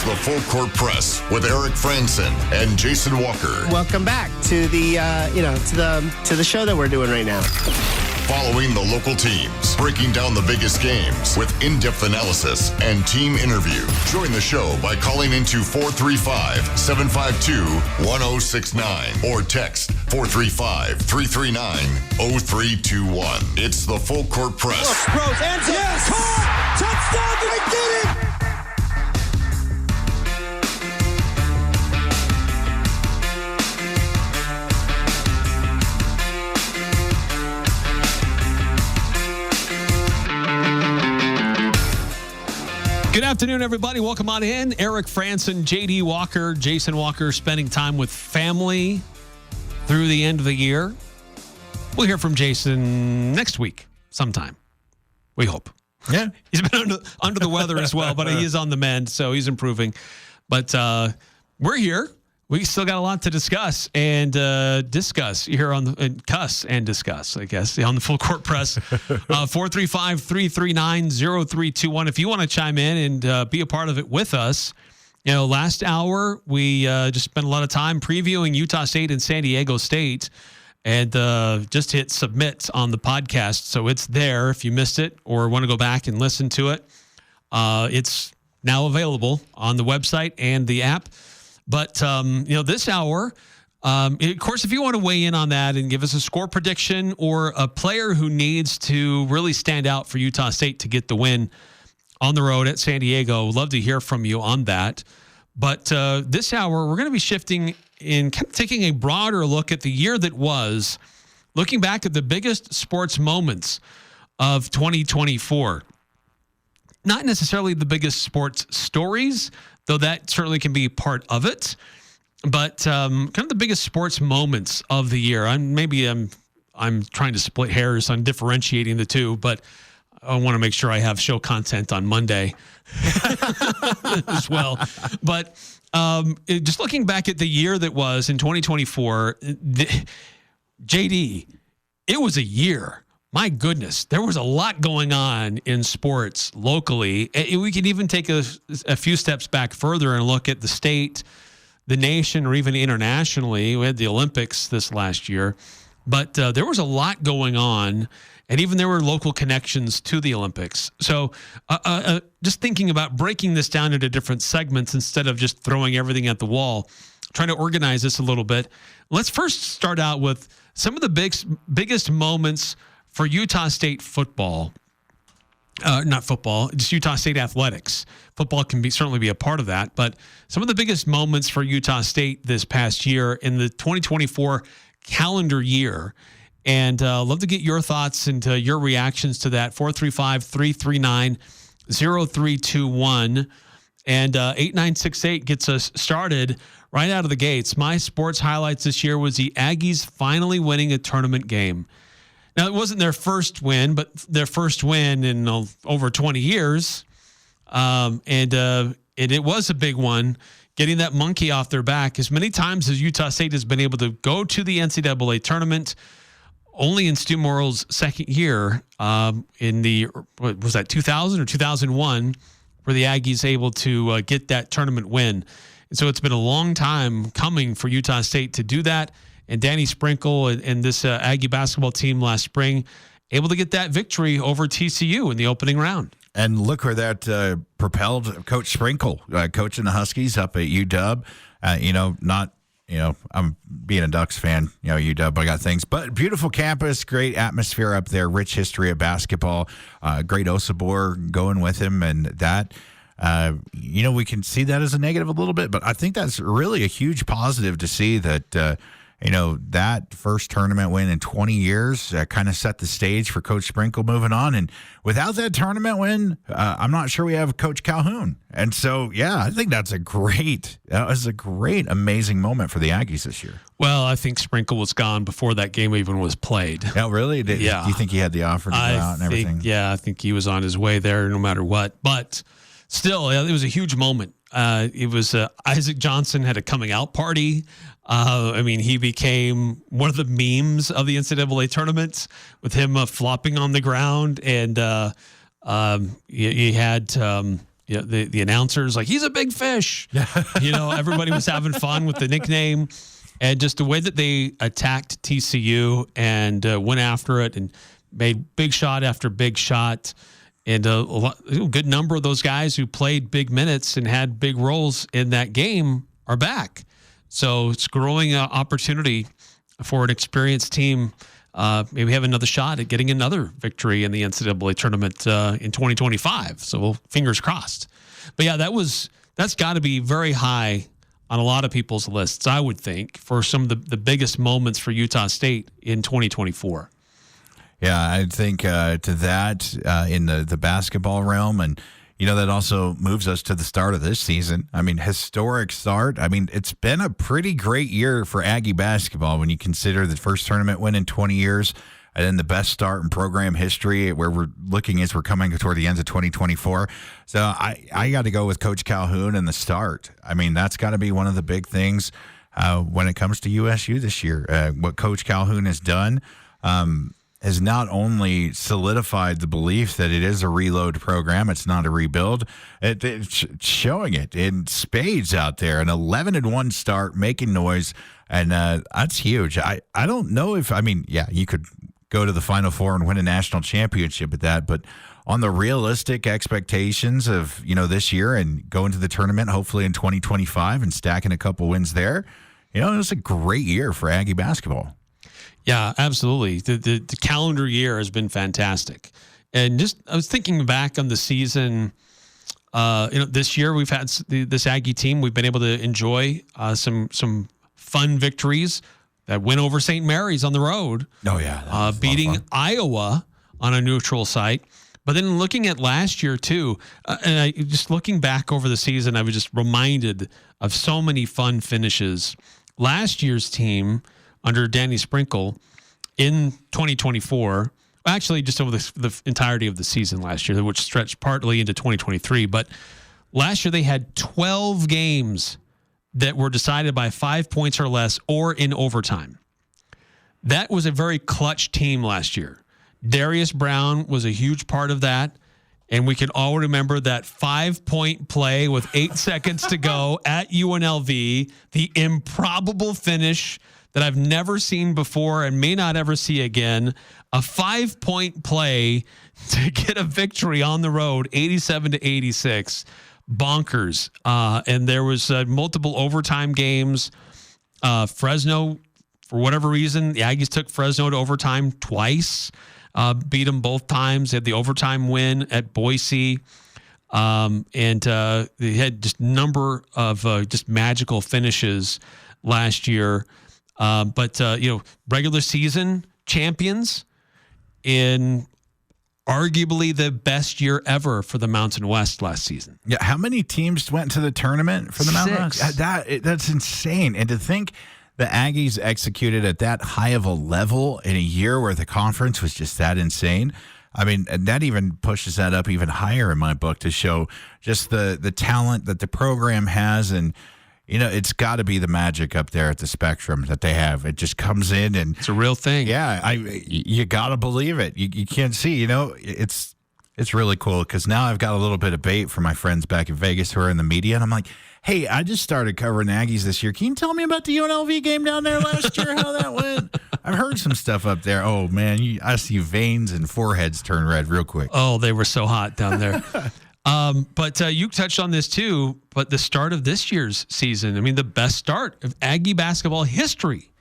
It's the Full Court Press with Eric Frandsen and Jason Walker. Welcome back to the to the show that we're doing right now. Following the local teams, breaking down the biggest games with in-depth analysis and team interview. Join the show by calling into 435-752-1069 or text 435-339-0321. It's the Full Court Press. Rose, and yes! Caught! Touchdown! They did it! Good afternoon, everybody. Welcome on in. Eric Frandsen, JD Walker, Jason Walker, spending time with family through the end of the year. We'll hear from Jason next week sometime. We hope. Yeah. He's been under the weather as well, but he is on the mend, so he's improving. But we're here. We still got a lot to discuss and discuss here on cuss and discuss, I guess, on the Full Court Press. 435-339-0321. If you want to chime in and be a part of it with us. You know, last hour we just spent a lot of time previewing Utah State and San Diego State, and just hit submit on the podcast, so it's there if you missed it or want to go back and listen to it. It's now available on the website and the app. But, this hour, of course, if you want to weigh in on that and give us a score prediction or a player who needs to really stand out for Utah State to get the win on the road at San Diego, love to hear from you on that. But this hour, we're going to be shifting in kind of taking a broader look at the year that was, looking back at the biggest sports moments of 2024. Not necessarily the biggest sports stories, though that certainly can be part of it, but kind of the biggest sports moments of the year. I'm trying to split hairs on differentiating the two, but I want to make sure I have show content on Monday as well. But just looking back at the year that was in 2024, JD, it was a year. My goodness, there was a lot going on in sports locally. We can even take a few steps back further and look at the state, the nation, or even internationally. We had the Olympics this last year, but there was a lot going on, and even there were local connections to the Olympics. So just thinking about breaking this down into different segments instead of just throwing everything at the wall, trying to organize this a little bit. Let's first start out with some of the biggest moments for Utah State football. Not football, just Utah State athletics. Football can certainly be a part of that, but some of the biggest moments for Utah State this past year in the 2024 calendar year. And love to get your thoughts and your reactions to that. 435-339-0321. And 8968 gets us started right out of the gates. My sports highlights this year was the Aggies finally winning a tournament game. Now, it wasn't their first win, but their first win in over 20 years. And it was a big one, getting that monkey off their back. As many times as Utah State has been able to go to the NCAA tournament, only in Stu Morrill's second year in the, what was that, 2000 or 2001, were the Aggies able to get that tournament win. And so it's been a long time coming for Utah State to do that. And Danny Sprinkle and this Aggie basketball team last spring able to get that victory over TCU in the opening round. And look where that propelled Coach Sprinkle, coaching the Huskies up at UW. I'm being a Ducks fan, UW, I got things. But beautiful campus, great atmosphere up there, rich history of basketball, great Osabor going with him. And that, we can see that as a negative a little bit, but I think that's really a huge positive to see that that first tournament win in 20 years kind of set the stage for Coach Sprinkle moving on. And without that tournament win, I'm not sure we have Coach Calhoun. And so, I think that was a great, amazing moment for the Aggies this year. Well, I think Sprinkle was gone before that game even was played. Oh, really? Do you think he had the offer to go out and everything? Yeah, I think he was on his way there no matter what. But still, it was a huge moment. It was Isaac Johnson had a coming out party. He became one of the memes of the NCAA tournament with him flopping on the ground. And you had the announcers like, he's a big fish. Everybody was having fun with the nickname, and just the way that they attacked TCU and went after it and made big shot after big shot. And a good number of those guys who played big minutes and had big roles in that game are back. So it's growing opportunity for an experienced team. Maybe have another shot at getting another victory in the NCAA tournament in 2025. So fingers crossed. But yeah, that's got to be very high on a lot of people's lists, I would think, for some of the biggest moments for Utah State in 2024. Yeah, I think to that in the basketball realm, and that also moves us to the start of this season. I mean, historic start. I mean, it's been a pretty great year for Aggie basketball when you consider the first tournament win in 20 years, and then the best start in program history, where we're looking as we're coming toward the end of 2024. So I got to go with Coach Calhoun and the start. I mean, that's got to be one of the big things when it comes to USU this year. What Coach Calhoun has done has not only solidified the belief that it is a reload program, it's not a rebuild. It's showing it in spades out there. An 11-1 start, making noise, and that's huge. I don't know if, you could go to the Final Four and win a national championship at that, but on the realistic expectations of this year and going to the tournament hopefully in 2025 and stacking a couple wins there, it was a great year for Aggie basketball. Yeah, absolutely. The calendar year has been fantastic. And I was thinking back on the season, this year we've had this Aggie team. We've been able to enjoy some fun victories. That win over St. Mary's on the road. Oh, yeah. Beating Iowa on a neutral site. But then looking at last year, too, and just looking back over the season, I was just reminded of so many fun finishes. Last year's team under Danny Sprinkle in 2024, actually just over the entirety of the season last year, which stretched partly into 2023. But last year they had 12 games that were decided by 5 points or less or in overtime. That was a very clutch team last year. Darius Brown was a huge part of that. And we can all remember that 5-point play with 8 seconds to go at UNLV, the improbable finish that I've never seen before and may not ever see again. A 5-point play to get a victory on the road, 87-86. Bonkers. And there was multiple overtime games. Fresno, for whatever reason, the Aggies took Fresno to overtime twice, beat them both times. They had the overtime win at Boise. And they had just a number of just magical finishes last year. But regular season champions in arguably the best year ever for the Mountain West last season. Yeah, how many teams went to the tournament for the Mountain West? 6. That's insane. And to think the Aggies executed at that high of a level in a year where the conference was just that insane. I mean, that even pushes that up even higher in my book to show just the talent that the program has. And it's got to be the magic up there at the Spectrum that they have. It just comes in and it's a real thing. Yeah, you got to believe it. You can't see, it's really cool because now I've got a little bit of bait for my friends back in Vegas who are in the media. And I'm like, hey, I just started covering Aggies this year. Can you tell me about the UNLV game down there last year, how that went? I've heard some stuff up there. Oh, man, I see veins and foreheads turn red real quick. Oh, they were so hot down there. But you touched on this too, but the start of this year's season, I mean, the best start of Aggie basketball history,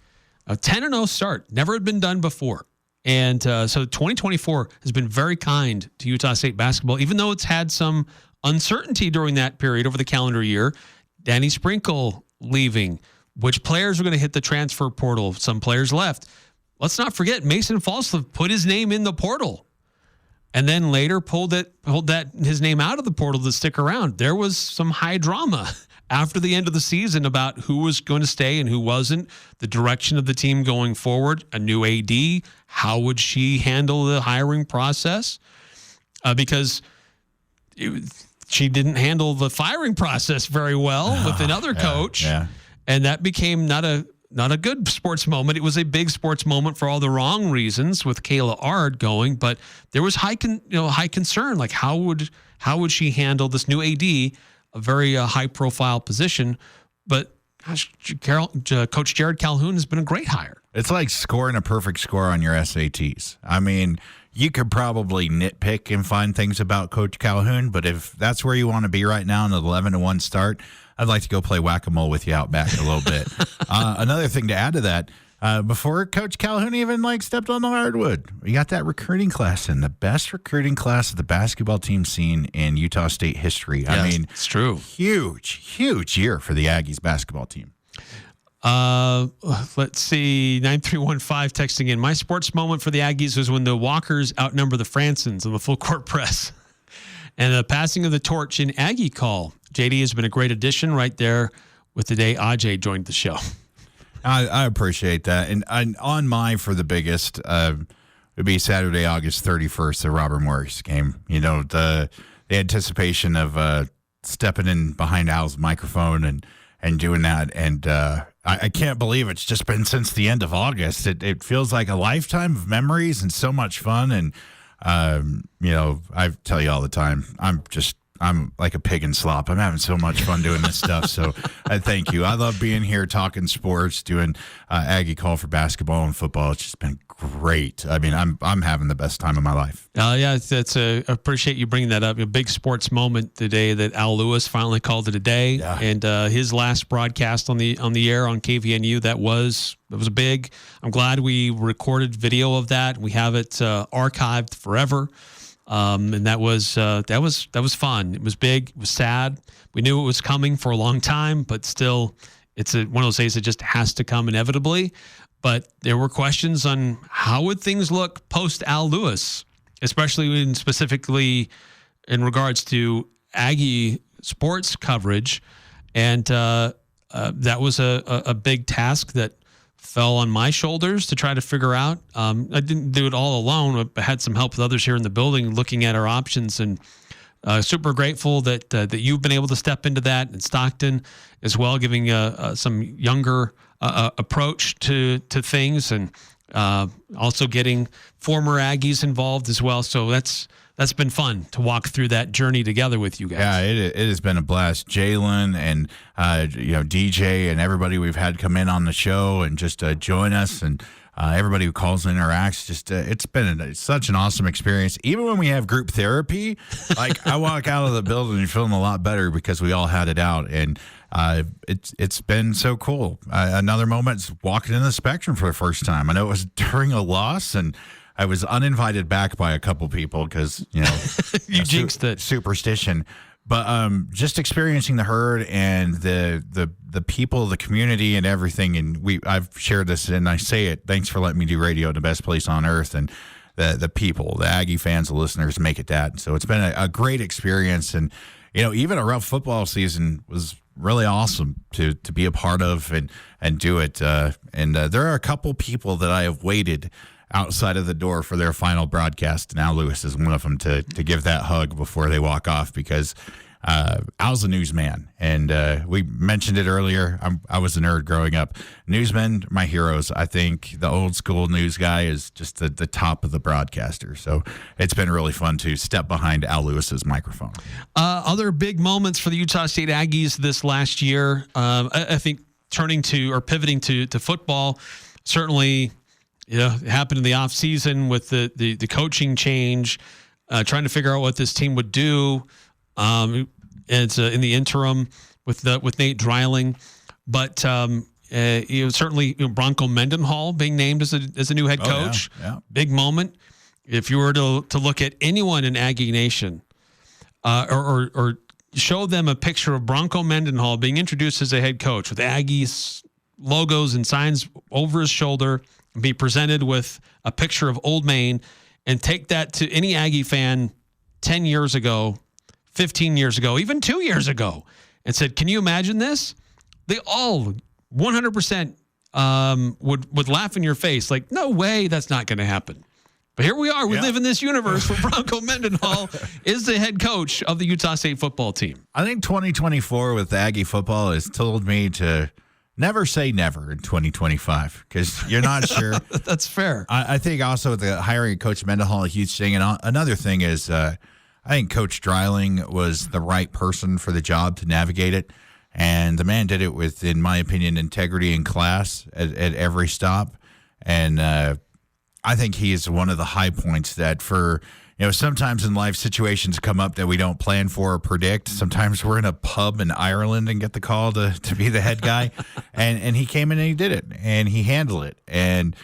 a 10-0 start, never had been done before. And so 2024 has been very kind to Utah State basketball, even though it's had some uncertainty during that period over the calendar year. Danny Sprinkle leaving, which players are going to hit the transfer portal. Some players left. Let's not forget Mason Falslev put his name in the portal. And then later pulled his name out of the portal to stick around. There was some high drama after the end of the season about who was going to stay and who wasn't, the direction of the team going forward, a new AD, how would she handle the hiring process? Because she didn't handle the firing process very well with another coach. Yeah. And that became not a not a good sports moment. It was a big sports moment for all the wrong reasons with Kayla Ard going, but there was high concern. Like how would she handle this new AD, a very high profile position? But gosh, Coach Jared Calhoun has been a great hire. It's like scoring a perfect score on your SATs. I mean, you could probably nitpick and find things about Coach Calhoun, but if that's where you want to be right now in an 11-1 start, I'd like to go play whack-a-mole with you out back a little bit. Another thing to add to that, before Coach Calhoun even stepped on the hardwood, we got that recruiting class in, the best recruiting class of the basketball team seen in Utah State history. Yes, I mean, it's true. Huge year for the Aggies basketball team. Let's see, 9315 texting in. My sports moment for the Aggies was when the Walkers outnumber the Fransens in the full court press. And the passing of the torch in Aggie call. JD has been a great addition right there with the day Ajay joined the show. I appreciate that. And on my for the biggest, it would be Saturday, August 31st, the Robert Morris game. You know, the anticipation of stepping in behind Al's microphone and doing that. And I can't believe it's just been since the end of August. It feels like a lifetime of memories and so much fun. And, you know, I tell you all the time, I'm like a pig in slop. I'm having so much fun doing this stuff. So I thank you. I love being here, talking sports, doing Aggie call for basketball and football. It's just been great. I mean, I'm having the best time of my life. Yeah, I appreciate you bringing that up. A big sports moment today that Al Lewis finally called it a day. Yeah. And his last broadcast on the air on KVNU, that was big. I'm glad we recorded video of that. We have it archived forever. And that was fun. It was big. It was sad. We knew it was coming for a long time, but still, it's one of those days that just has to come inevitably. But there were questions on how would things look post Al Lewis, especially specifically in regards to Aggie sports coverage, and that was a big task that fell on my shoulders to try to figure out. I didn't do it all alone. I had some help with others here in the building looking at our options, and super grateful that you've been able to step into that, and Stockton as well, giving some younger approach to things, and also getting former Aggies involved as well. So that's been fun to walk through that journey together with you guys. Yeah, it has been a blast. Jalen and DJ and everybody we've had come in on the show and just join us, and everybody who calls and interacts. Just it's been such an awesome experience. Even when we have group therapy, like I walk out of the building and feeling a lot better because we all had it out, and it's been so cool. Another moment is walking in the Spectrum for the first time. I know it was during a loss, and I was uninvited back by a couple people because, you know, you jinxed it. Superstition. But just experiencing the herd and the people, the community, and everything. And I've shared this, and I say it. Thanks for letting me do radio in the best place on earth. And the people, the Aggie fans, the listeners, make it that. So it's been a great experience. And, you know, even a rough football season was really awesome to be a part of and do it. And there are a couple people that I have waited outside of the door for their final broadcast. And Al Lewis is one of them to give that hug before they walk off, because Al's a newsman. And we mentioned it earlier. I was a nerd growing up. Newsmen, my heroes. I think the old school news guy is just the top of the broadcaster. So it's been really fun to step behind Al Lewis's microphone. Other big moments for the Utah State Aggies this last year, I think turning to or pivoting to football, certainly. Yeah, it happened in the off season with the coaching change, trying to figure out what this team would do. And it's in the interim with Nate Dreiling, but certainly Bronco Mendenhall being named as a new head coach. Yeah. Big moment. If you were to look at anyone in Aggie Nation, or show them a picture of Bronco Mendenhall being introduced as a head coach with Aggie's logos and signs over his shoulder, be presented with a picture of Old Main, and take that to any Aggie fan 10 years ago, 15 years ago, even 2 years ago, and said, can you imagine this? They all 100% would laugh in your face like, no way, that's not going to happen. But here we are. We live in this universe where Bronco Mendenhall is the head coach of the Utah State football team. I think 2024 with Aggie football has told me to never say never in 2025 because you're not sure. That's fair. I think also the hiring of Coach Mendenhall, a huge thing. And another thing is I think Coach Dreiling was the right person for the job to navigate it. And the man did it with, in my opinion, integrity and class at every stop. And I think he is one of the high points that for, sometimes in life situations come up that we don't plan for or predict. Sometimes we're in a pub in Ireland and get the call to be the head guy. and he came in and he did it and he handled it. And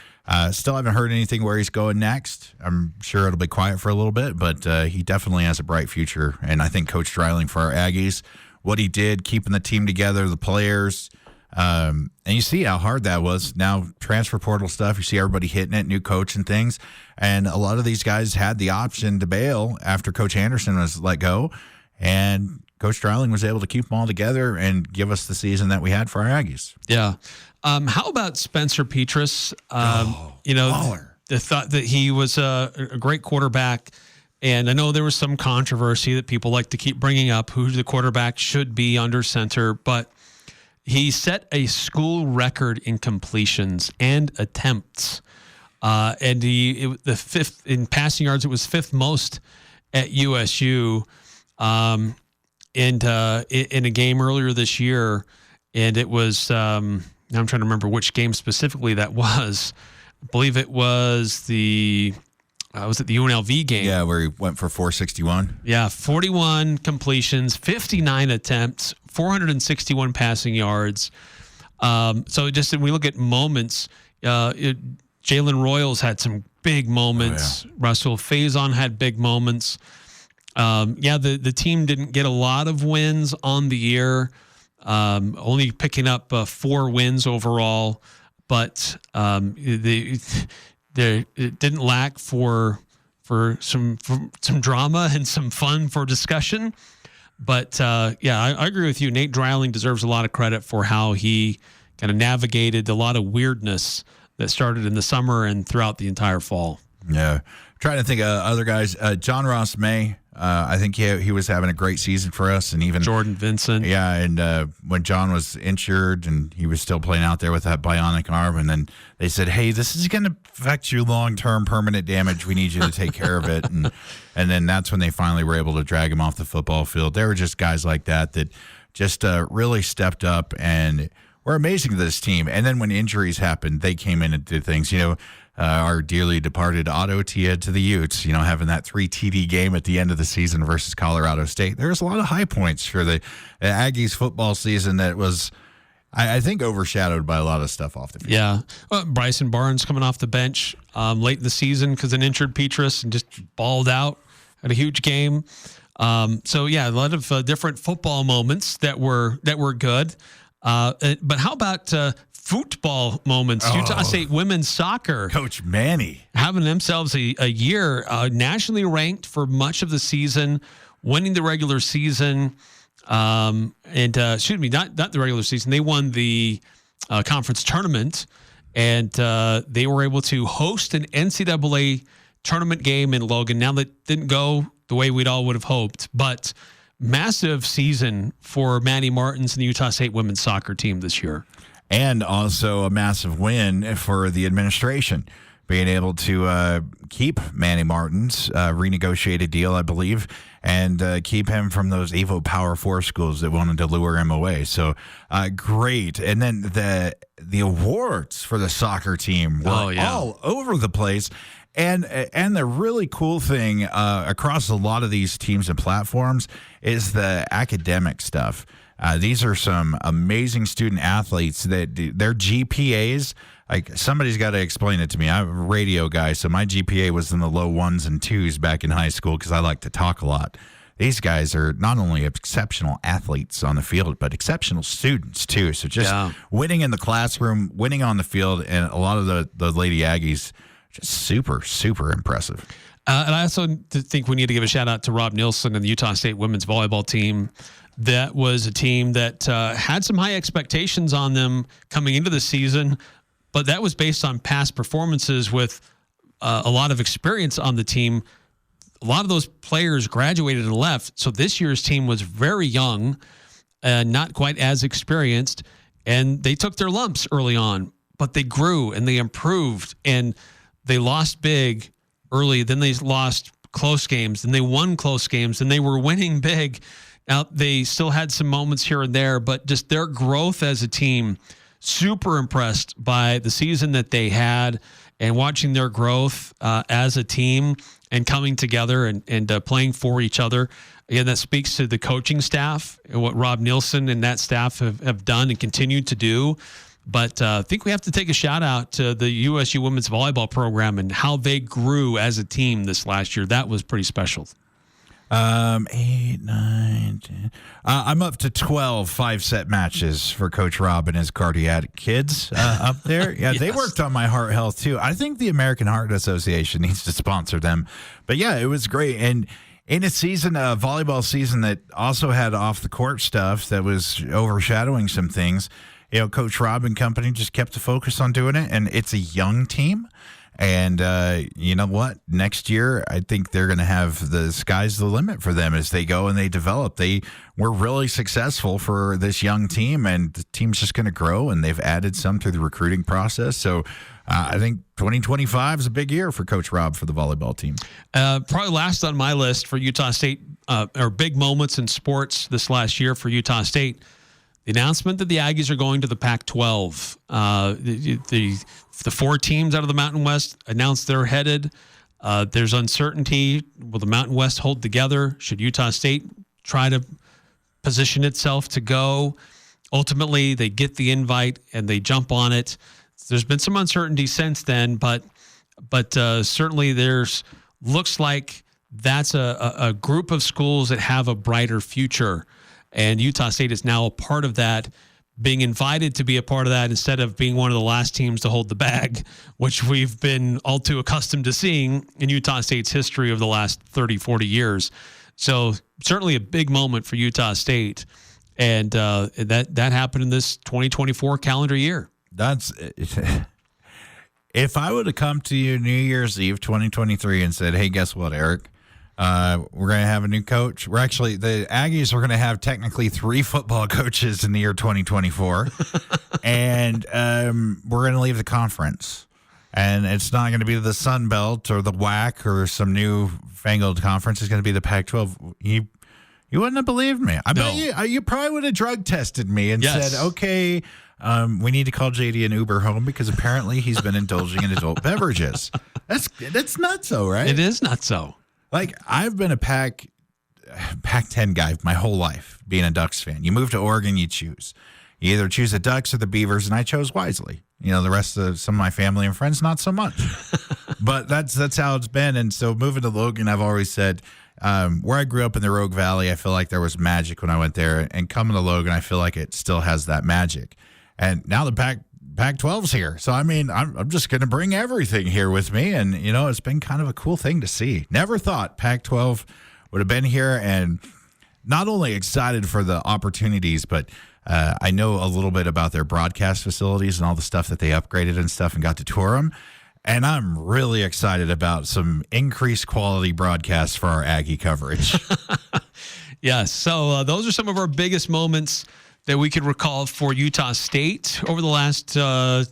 still haven't heard anything where he's going next. I'm sure it'll be quiet for a little bit, but he definitely has a bright future. And I think Coach Dreiling for our Aggies, what he did, keeping the team together, the players, and you see how hard that was. Now, transfer portal stuff, you see everybody hitting it, new coach and things. And a lot of these guys had the option to bail after Coach Anderson was let go. And Coach Dreiling was able to keep them all together and give us the season that we had for our Aggies. Yeah. How about Spencer Petras? The thought that he was a great quarterback. And I know there was some controversy that people like to keep bringing up who the quarterback should be under center, but he set a school record in completions and attempts. And the fifth in passing yards, it was fifth most at USU. And in a game earlier this year, and it was I'm trying to remember which game specifically that was. I believe it was the UNLV game? Yeah, where he went for 461. Yeah, 41 completions, 59 attempts, 461 passing yards. So just when we look at moments, Jalen Royals had some big moments. Oh, yeah. Russell Faison had big moments. The team didn't get a lot of wins on the year, only picking up 4 wins overall, but it didn't lack for some drama and some fun for discussion. But I agree with you. Nate Dreiling deserves a lot of credit for how he kind of navigated a lot of weirdness that started in the summer and throughout the entire fall. Yeah. Trying to think of other guys. John Ross May, I think he was having a great season for us. And even Jordan Vincent. Yeah, and when John was injured and he was still playing out there with that bionic arm, and then they said, hey, this is going to affect you long-term permanent damage. We need you to take care of it. And then that's when they finally were able to drag him off the football field. There were just guys like that just really stepped up and were amazing to this team. And then when injuries happened, they came in and did things. Our dearly departed Otto Tia to the Utes, having that 3 TD game at the end of the season versus Colorado State. There was a lot of high points for the Aggies football season that was, I think, overshadowed by a lot of stuff off the field. Yeah. Bryson Barnes coming off the bench late in the season because an injured Petras and just balled out, had a huge game. A lot of different football moments that were good. But how about football moments? Utah State women's soccer. Coach Manny. Having themselves a year nationally ranked for much of the season, winning the regular season. Not the regular season. They won the conference tournament, and they were able to host an NCAA tournament game in Logan. Now that didn't go the way we'd all would have hoped, but massive season for Manny Martins and the Utah State women's soccer team this year. And also a massive win for the administration, being able to keep Manny Martins, renegotiate a deal, I believe, and keep him from those Evo Power 4 schools that wanted to lure him away. So great. And then the awards for the soccer team were all over the place. And the really cool thing across a lot of these teams and platforms is the academic stuff. These are some amazing student athletes that their GPAs, like somebody's got to explain it to me. I'm a radio guy, so my GPA was in the low 1s and 2s back in high school because I like to talk a lot. These guys are not only exceptional athletes on the field, but exceptional students too. So just winning in the classroom, winning on the field, and a lot of the Lady Aggies, just super, super impressive. And I also think we need to give a shout out to Rob Nielsen and the Utah State women's volleyball team. That was a team that had some high expectations on them coming into the season, but that was based on past performances with a lot of experience on the team. A lot of those players graduated and left, so this year's team was very young, not quite as experienced, and they took their lumps early on, but they grew and they improved, and they lost big early. Then they lost close games, and they won close games, and they were winning big. Now, they still had some moments here and there, but just their growth as a team, super impressed by the season that they had and watching their growth as a team and coming together and playing for each other. Again, that speaks to the coaching staff and what Rob Nielsen and that staff have done and continue to do. But I think we have to take a shout out to the USU women's volleyball program and how they grew as a team this last year. That was pretty special. 8, 9, 10. I'm up to 12 5-set matches for Coach Rob and his cardiac kids up there. Yeah, Yes. They worked on my heart health too. I think the American Heart Association needs to sponsor them. But yeah, it was great. And in a volleyball season that also had off the court stuff that was overshadowing some things, Coach Rob and company just kept the focus on doing it. And it's a young team. And you know what? Next year, I think they're going to have the sky's the limit for them as they go and they develop. They were really successful for this young team, and the team's just going to grow, and they've added some through the recruiting process. So I think 2025 is a big year for Coach Rob for the volleyball team. Probably last on my list for Utah State, or big moments in sports this last year for Utah State, the announcement that the Aggies are going to the Pac-12. The 4 teams out of the Mountain West announced they're headed. There's uncertainty. Will the Mountain West hold together? Should Utah State try to position itself to go? Ultimately, they get the invite and they jump on it. There's been some uncertainty since then, but certainly looks like that's a group of schools that have a brighter future. And Utah State is now a part of that, being invited to be a part of that instead of being one of the last teams to hold the bag, which we've been all too accustomed to seeing in Utah State's history of the last 30, 40 years. So certainly a big moment for Utah State. And that happened in this 2024 calendar year. If I would have come to you New Year's Eve 2023 and said, hey, guess what, Eric? We're going to have a new coach. The Aggies are going to have technically 3 football coaches in the year 2024. And we're going to leave the conference. And it's not going to be the Sun Belt or the WAC or some new fangled conference. It's going to be the Pac-12. You wouldn't have believed me. I bet you probably would have drug tested me and said, okay, we need to call JD an Uber home because apparently he's been indulging in adult beverages. That's nuts, though, right? It is not so. Like, I've been a Pac-10 guy my whole life, being a Ducks fan. You move to Oregon, you choose. You either choose the Ducks or the Beavers, and I chose wisely. The rest of some of my family and friends, not so much. But that's how it's been. And so moving to Logan, I've always said, where I grew up in the Rogue Valley, I feel like there was magic when I went there. And coming to Logan, I feel like it still has that magic. And now the Pac-12's here. So, I mean, I'm just going to bring everything here with me. And, it's been kind of a cool thing to see. Never thought Pac-12 would have been here. And not only excited for the opportunities, but I know a little bit about their broadcast facilities and all the stuff that they upgraded and stuff and got to tour them. And I'm really excited about some increased quality broadcasts for our Aggie coverage. Yes. So those are some of our biggest moments that we could recall for Utah State over the last 12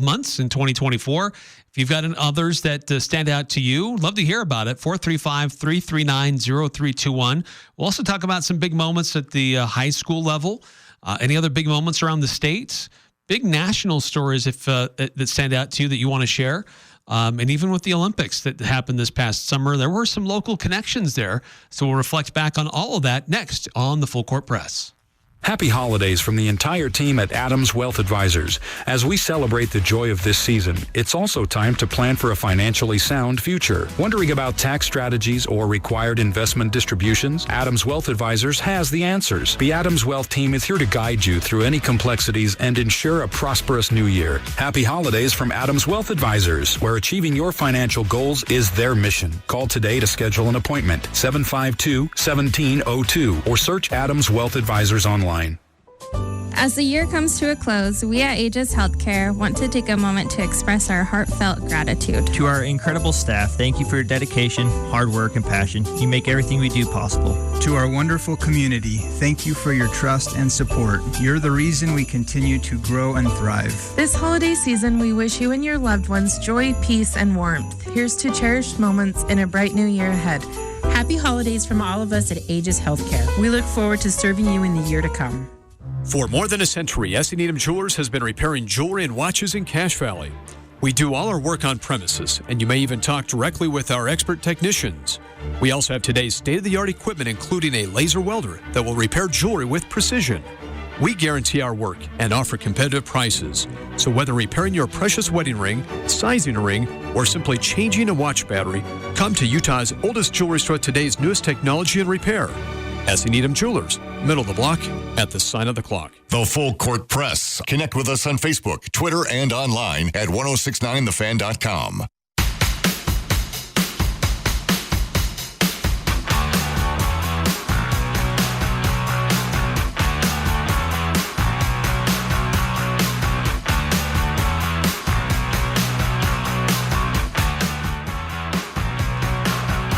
months in 2024. If you've got others that stand out to you, love to hear about it. 435-339-0321. We'll also talk about some big moments at the high school level. Any other big moments around the state? Big national stories that stand out to you that you want to share. And even with the Olympics that happened this past summer, there were some local connections there. So we'll reflect back on all of that next on the Full Court Press. Happy holidays from the entire team at Adams Wealth Advisors. As we celebrate the joy of this season, it's also time to plan for a financially sound future. Wondering about tax strategies or required investment distributions? Adams Wealth Advisors has the answers. The Adams Wealth team is here to guide you through any complexities and ensure a prosperous new year. Happy holidays from Adams Wealth Advisors, where achieving your financial goals is their mission. Call today to schedule an appointment, 752-1702, or search Adams Wealth Advisors online. As the year comes to a close, we at Aegis Healthcare want to take a moment to express our heartfelt gratitude. To our incredible staff, thank you for your dedication, hard work, and passion. You make everything we do possible. To our wonderful community, thank you for your trust and support. You're the reason we continue to grow and thrive. This holiday season, we wish you and your loved ones joy, peace, and warmth. Here's to cherished moments in a bright new year ahead. Happy holidays from all of us at Aegis Healthcare. We look forward to serving you in the year to come. For more than a century, S.E. Needham Jewelers has been repairing jewelry and watches in Cache Valley. We do all our work on premises, and you may even talk directly with our expert technicians. We also have today's state-of-the-art equipment, including a laser welder that will repair jewelry with precision. We guarantee our work and offer competitive prices. So whether repairing your precious wedding ring, sizing a ring, or simply changing a watch battery, come to Utah's oldest jewelry store with today's newest technology and repair. S.E. Needham Jewelers, middle of the block at the sign of the clock. The Full Court Press. Connect with us on Facebook, Twitter, and online at 1069thefan.com.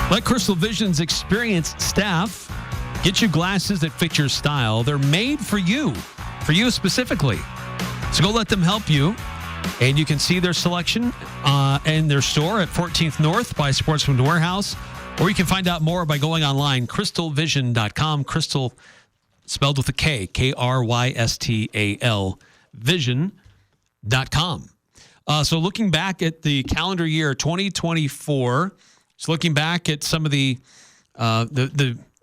Let Crystal Vision's experienced staff get you glasses that fit your style. They're made for you specifically. So go let them help you. And you can see their selection in their store at 14th North by Sportsman Warehouse. Or you can find out more by going online, crystalvision.com. Crystal spelled with a K, Krystal, vision.com. So looking back at the calendar year 2024, just looking back at some of the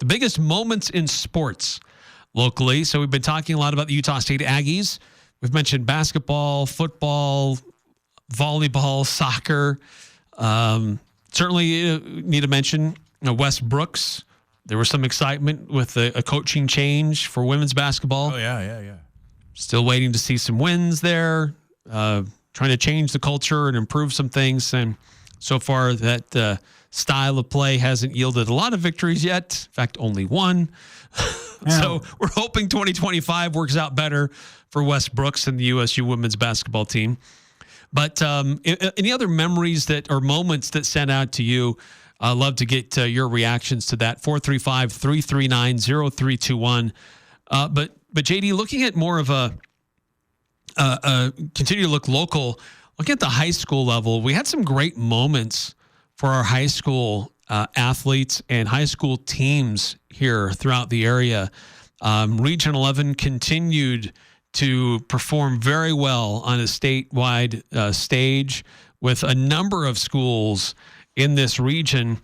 biggest moments in sports locally. So we've been talking a lot about the Utah State Aggies. We've mentioned basketball, football, volleyball, soccer. Certainly need to mention Wes Brooks. There was some excitement with a coaching change for women's basketball. Oh, yeah. Still waiting to see some wins there. Trying to change the culture and improve some things. And so far that style of play hasn't yielded a lot of victories yet. In fact, only one. So we're hoping 2025 works out better for Wes Brooks and the USU women's basketball team. But any other memories that or moments that stand out to you? I'd love to get your reactions to that. 435-339-0321. But JD, looking at more of a continue to look local, looking at the high school level, we had some great moments for our high school athletes and high school teams here throughout the area. Region 11 continued to perform very well on a statewide stage with a number of schools in this region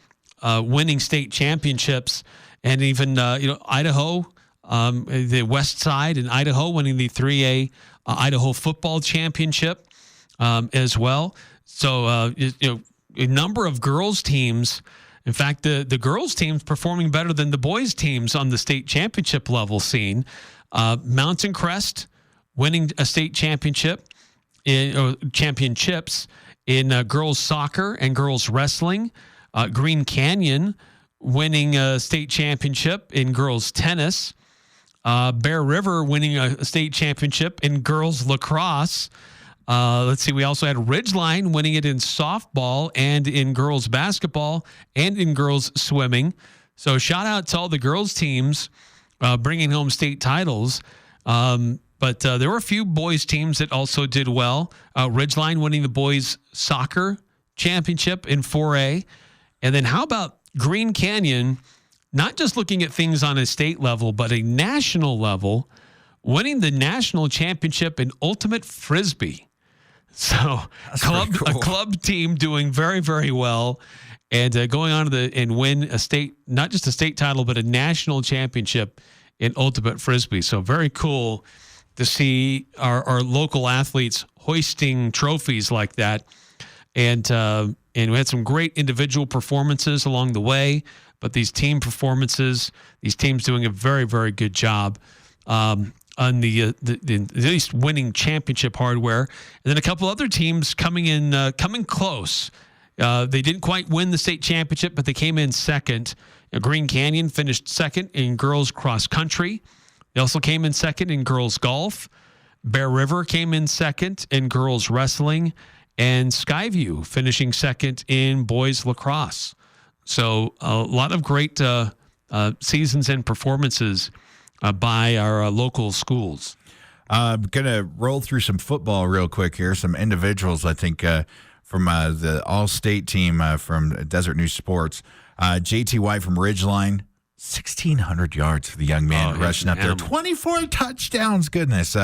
winning state championships, and even Idaho, the West Side in Idaho winning the 3A Idaho football championship as well. So a number of girls teams. In fact, the girls teams performing better than the boys teams on the state championship level scene. Mountain Crest winning a state championship championships in girls soccer and girls wrestling. Green Canyon winning a state championship in girls tennis. Bear River winning a state championship in girls lacrosse. Let's see, we also had Ridgeline winning it in softball and in girls basketball and in girls swimming. So shout out to all the girls teams bringing home state titles. But there were a few boys teams that also did well. Ridgeline winning the boys soccer championship in 4A. And then how about Green Canyon, not just looking at things on a state level, but a national level, winning the national championship in ultimate Frisbee. So a club team doing very, very well and going on to and win a state, not just a state title, but a national championship in ultimate Frisbee. So very cool to see our local athletes hoisting trophies like that. And we had some great individual performances along the way, but these team performances, these teams doing a very, very good job on the at least winning championship hardware. And then a couple other teams coming close. They didn't quite win the state championship, but they came in second. Green Canyon finished second in girls cross country. They also came in second in girls golf. Bear River came in second in girls wrestling, and Skyview finishing second in boys lacrosse. So a lot of great seasons and performances by our local schools. I'm going to roll through some football real quick here. Some individuals, I think, from the all-state team from Desert News Sports. JT White from Ridgeline, 1,600 yards for the young man rushing up there. 24 touchdowns, goodness.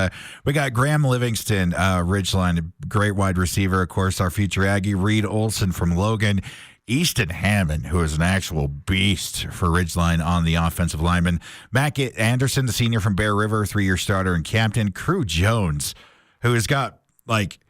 We got Graham Livingston, Ridgeline, a great wide receiver. Of course, our future Aggie, Reed Olson from Logan. Easton Hammond, who is an actual beast for Ridgeline on the offensive lineman. Matt Anderson, the senior from Bear River, 3-year starter in Campton. Crew Jones, who has got, like,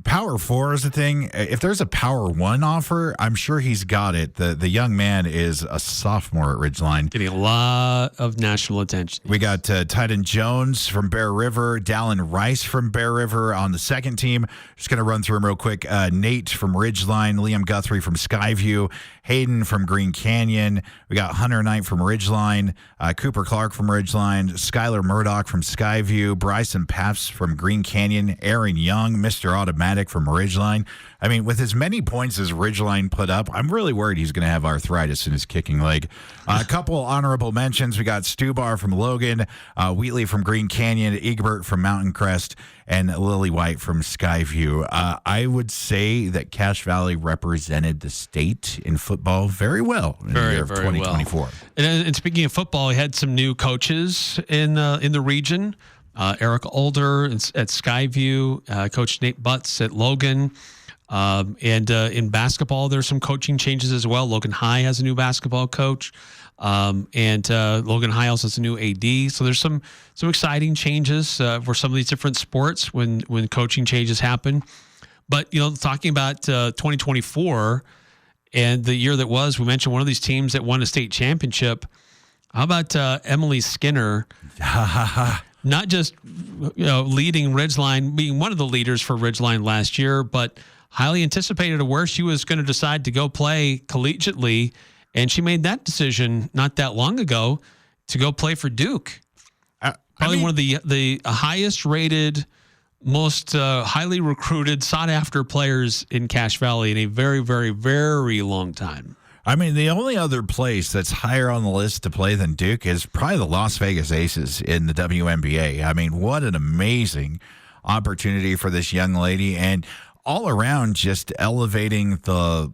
Power 4 is the thing. If there's a Power 1 offer, I'm sure he's got it. The young man is a sophomore at Ridgeline. Getting a lot of national attention. We got Titan Jones from Bear River, Dallin Rice from Bear River on the second team. Just going to run through them real quick. Nate from Ridgeline, Liam Guthrie from Skyview, Hayden from Green Canyon. We got Hunter Knight from Ridgeline, Cooper Clark from Ridgeline, Skylar Murdoch from Skyview, Bryson Paffs from Green Canyon, Aaron Young, Mr. Automatic from Ridgeline. I mean, with as many points as Ridgeline put up, I'm really worried he's going to have arthritis in his kicking leg. A couple honorable mentions. We got Stubar from Logan, Wheatley from Green Canyon, Egbert from Mountain Crest, and Lily White from Skyview. I would say that Cache Valley represented the state in football very well in the year of 2024. Well. And speaking of football, we had some new coaches in the region. Eric Older at Skyview, Coach Nate Butts at Logan. And in basketball, there's some coaching changes as well. Logan High has a new basketball coach. And Logan High also has a new AD. So there's some exciting changes for some of these different sports when coaching changes happen. But, talking about 2024 and the year that was, we mentioned one of these teams that won a state championship. How about Emily Skinner? Not just leading Ridgeline, being one of the leaders for Ridgeline last year, but highly anticipated of where she was going to decide to go play collegiately, and she made that decision not that long ago to go play for Duke. Probably one of the highest rated, most highly recruited, sought after players in Cache Valley in a very, very, very long time. I mean, the only other place that's higher on the list to play than Duke is probably the Las Vegas Aces in the WNBA. I mean, what an amazing opportunity for this young lady, and all around just elevating the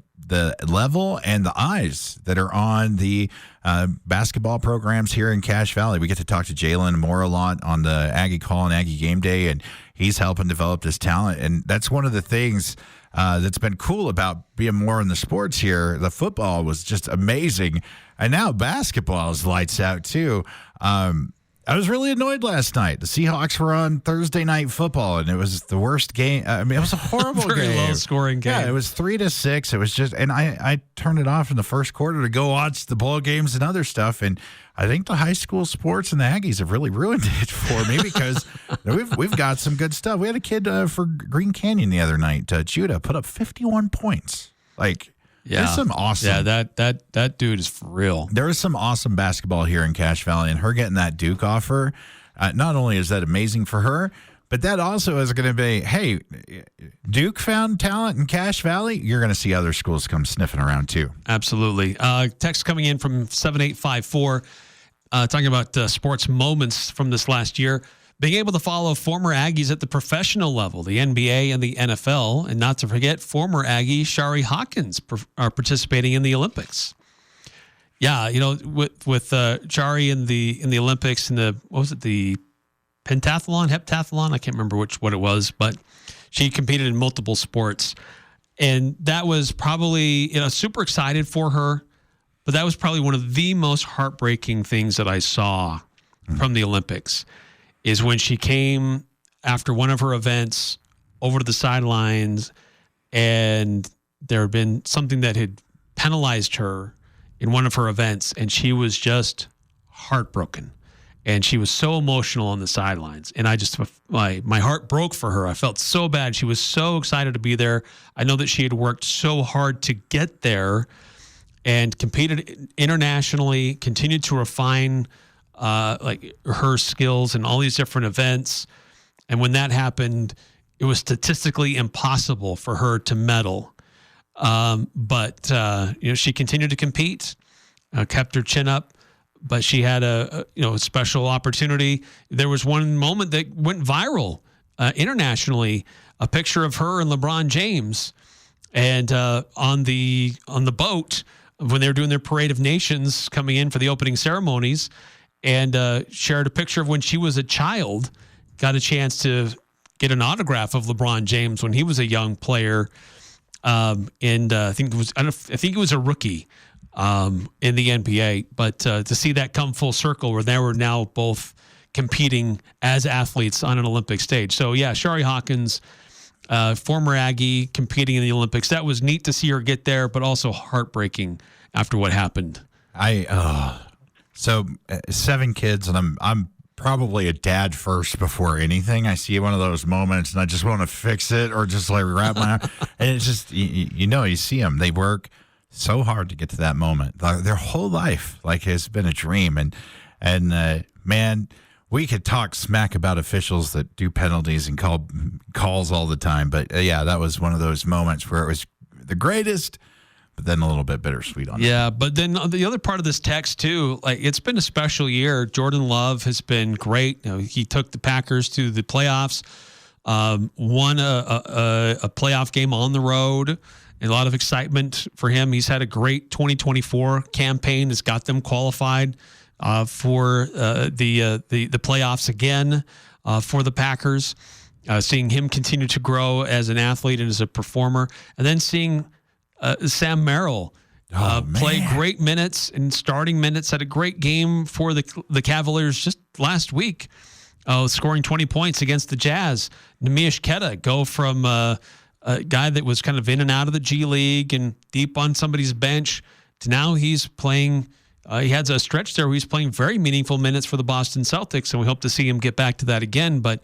level and the eyes that are on the basketball programs here in Cache Valley. We get to talk to Jalen Moore a lot on the Aggie Call and Aggie Game Day, and he's helping develop this talent. And that's one of the things that's been cool about being more in the sports here. The football was just amazing, and now basketball is lights out too. I was really annoyed last night. The Seahawks were on Thursday Night Football, and it was the worst game. I mean, it was a horrible Very game. low-scoring game. Yeah, it was 3-6. It was just, and I turned it off in the first quarter to go watch the ball games and other stuff. And I think the high school sports and the Aggies have really ruined it for me because we've got some good stuff. We had a kid for Green Canyon the other night, Judah, put up 51 points. Like, there's some awesome. Yeah, that dude is for real. There is some awesome basketball here in Cache Valley, and her getting that Duke offer, not only is that amazing for her, but that also is going to be, hey, Duke found talent in Cache Valley. You're going to see other schools come sniffing around too. Absolutely. Text coming in from 7854, talking about sports moments from this last year. Being able to follow former Aggies at the professional level, the NBA and the NFL, and not to forget former Aggie Shari Hawkins are participating in the Olympics. Yeah, with Shari in the Olympics and the pentathlon, heptathlon, I can't remember what it was, but she competed in multiple sports, and that was probably super excited for her. But that was probably one of the most heartbreaking things that I saw from the Olympics. Is when she came after one of her events over to the sidelines, and there had been something that had penalized her in one of her events, and she was just heartbroken, and she was so emotional on the sidelines, and I just my heart broke for her. I felt so bad. She was so excited to be there. I know that she had worked so hard to get there and competed internationally, continued to refine like her skills in all these different events. And when that happened, it was statistically impossible for her to medal. But she continued to compete, kept her chin up, but she had a special opportunity. There was one moment that went viral internationally, a picture of her and LeBron James, and on the boat when they were doing their Parade of Nations coming in for the opening ceremonies, and shared a picture of when she was a child, got a chance to get an autograph of LeBron James when he was a young player, and I think it was a rookie in the NBA. But to see that come full circle, where they were now both competing as athletes on an Olympic stage. So yeah, Shari Hawkins, former Aggie, competing in the Olympics. That was neat to see her get there, but also heartbreaking after what happened. So 7 kids, and I'm probably a dad first before anything. I see one of those moments and I just want to fix it or just like wrap my arm. And it's just, you see them. They work so hard to get to that moment. Their whole life has been a dream. And man, we could talk smack about officials that do penalties and calls all the time. But yeah, that was one of those moments where it was the greatest, but then a little bit bittersweet on it. Yeah, but then the other part of this text too, it's been a special year. Jordan Love has been great. He took the Packers to the playoffs, won a playoff game on the road. A lot of excitement for him. He's had a great 2024 campaign. Has got them qualified for the playoffs again for the Packers. Seeing him continue to grow as an athlete and as a performer, and then seeing Sam Merrill play great minutes and starting minutes. Had a great game for the Cavaliers just last week, scoring 20 points against the Jazz. Nemish Queta go from a guy that was kind of in and out of the G League and deep on somebody's bench to now he's playing. He had a stretch there where he's playing very meaningful minutes for the Boston Celtics, and we hope to see him get back to that again. But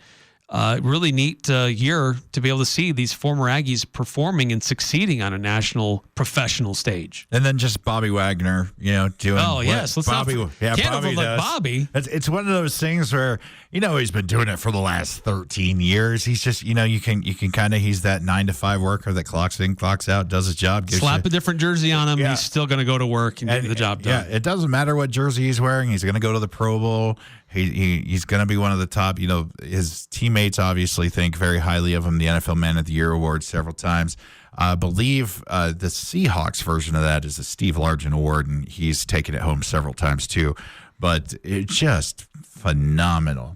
really neat year to be able to see these former Aggies performing and succeeding on a national professional stage. And then just Bobby Wagner, doing. Oh yes, let's Bobby. Can't Bobby overlook does. Bobby. It's one of those things where he's been doing it for the last 13 years. He's just you can kind of he's that 9 to 5 worker that clocks in, clocks out, does his job. Slap a different jersey on him. Yeah. He's still going to go to work and get the job done. Yeah, it doesn't matter what jersey he's wearing. He's going to go to the Pro Bowl. He's going to be one of the top. His teammates obviously think very highly of him. The NFL Man of the Year award several times. I believe the Seahawks version of that is the Steve Largent Award, and he's taken it home several times too. But it's just phenomenal.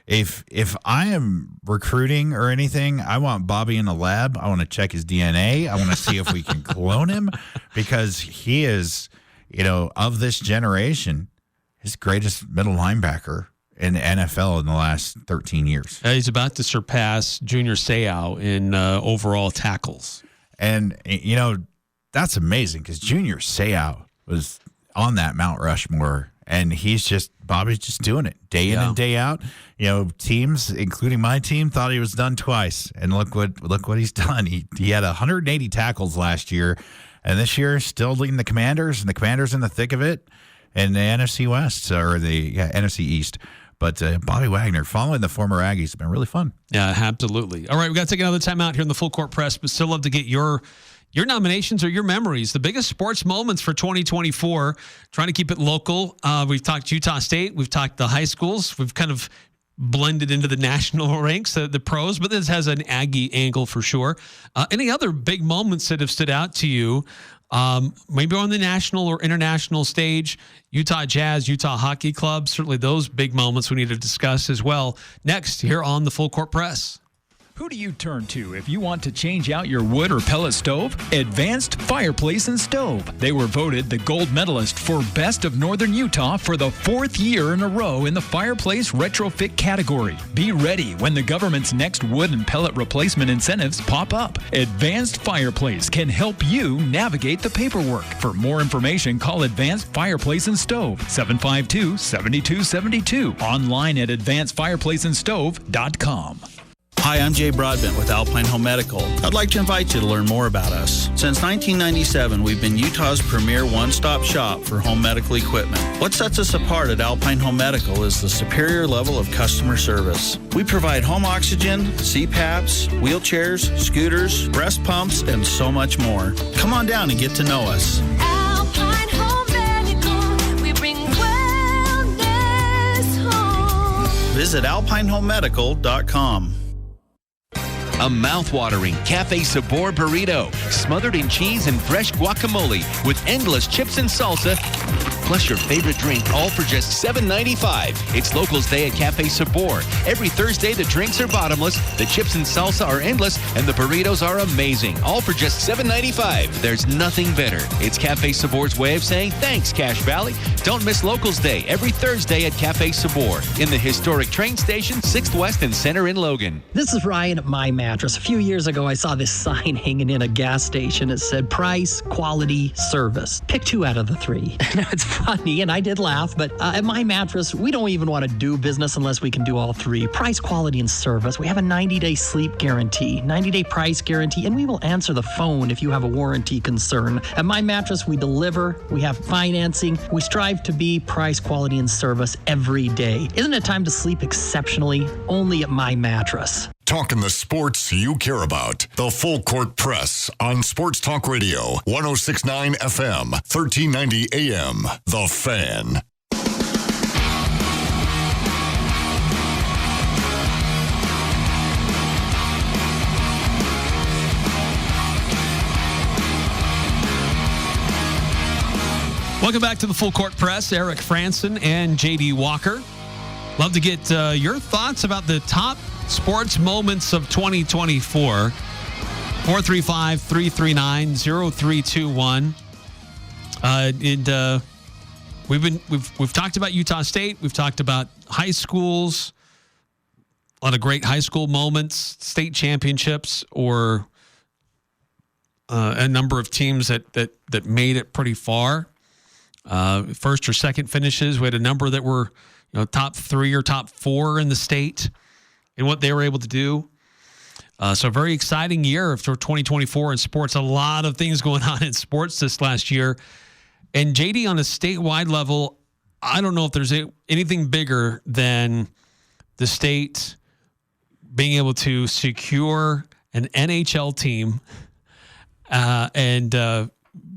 If I am recruiting or anything, I want Bobby in the lab. I want to check his DNA. I want to see if we can clone him, because he is, of this generation, his greatest middle linebacker in the NFL in the last 13 years. He's about to surpass Junior Seau in overall tackles. And, that's amazing, because Junior Seau was on that Mount Rushmore, and Bobby's just doing it day in and day out. Teams, including my team, thought he was done twice, and look what he's done. He had 180 tackles last year, and this year still leading the Commanders, and the Commanders in the thick of it. In the NFC West, or the NFC East. But Bobby Wagner, following the former Aggies, has been really fun. Yeah, absolutely. All right, we got to take another time out here in the Full Court Press, but still love to get your nominations or your memories, the biggest sports moments for 2024. Trying to keep it local. We've talked Utah State. We've talked the high schools. We've kind of blended into the national ranks, the pros, but this has an Aggie angle for sure. Any other big moments that have stood out to you? Maybe on the national or international stage, Utah Jazz, Utah Hockey Club, certainly those big moments we need to discuss as well. Next, here on the Full Court Press. Who do you turn to if you want to change out your wood or pellet stove? Advanced Fireplace and Stove. They were voted the gold medalist for Best of Northern Utah for the 4th year in a row in the fireplace retrofit category. Be ready when the government's next wood and pellet replacement incentives pop up. Advanced Fireplace can help you navigate the paperwork. For more information, call Advanced Fireplace and Stove, 752-7272. Online at advancedfireplaceandstove.com. Hi, I'm Jay Broadbent with Alpine Home Medical. I'd like to invite you to learn more about us. Since 1997, we've been Utah's premier one-stop shop for home medical equipment. What sets us apart at Alpine Home Medical is the superior level of customer service. We provide home oxygen, CPAPs, wheelchairs, scooters, breast pumps, and so much more. Come on down and get to know us. Alpine Home Medical, we bring wellness home. Visit alpinehomemedical.com. A mouth-watering Cafe Sabor burrito, smothered in cheese and fresh guacamole with endless chips and salsa, plus your favorite drink, all for just $7.95. It's Locals Day at Cafe Sabor. Every Thursday, the drinks are bottomless, the chips and salsa are endless, and the burritos are amazing, all for just $7.95. There's nothing better. It's Cafe Sabor's way of saying thanks, Cache Valley. Don't miss Locals Day every Thursday at Cafe Sabor in the historic train station, 6th West and Center in Logan. This is Ryan at My Mattress. A few years ago, I saw this sign hanging in a gas station. It said price, quality, service. Pick 2 out of the 3. Now, it's funny, and I did laugh, but at My Mattress, we don't even want to do business unless we can do all 3. Price, quality, and service. We have a 90-day sleep guarantee, 90-day price guarantee, and we will answer the phone if you have a warranty concern. At My Mattress, we deliver, we have financing, we strive to be price, quality, and service every day. Isn't it time to sleep exceptionally? Only at My Mattress. Talking the sports you care about. The Full Court Press on Sports Talk Radio, 106.9 FM, 1390 AM. The Fan. Welcome back to the Full Court Press. Eric Frandsen and JD Walker. Love to get your thoughts about the top sports moments of 2024. 435-339-0321. We've talked about Utah State. We've talked about high schools. A lot of great high school moments, state championships, or a number of teams that made it pretty far. First or second finishes. We had a number that were top 3 or top 4 in the state in what they were able to do. So a very exciting year for 2024 in sports. A lot of things going on in sports this last year. And JD, on a statewide level, I don't know if there's anything bigger than the state being able to secure an NHL team and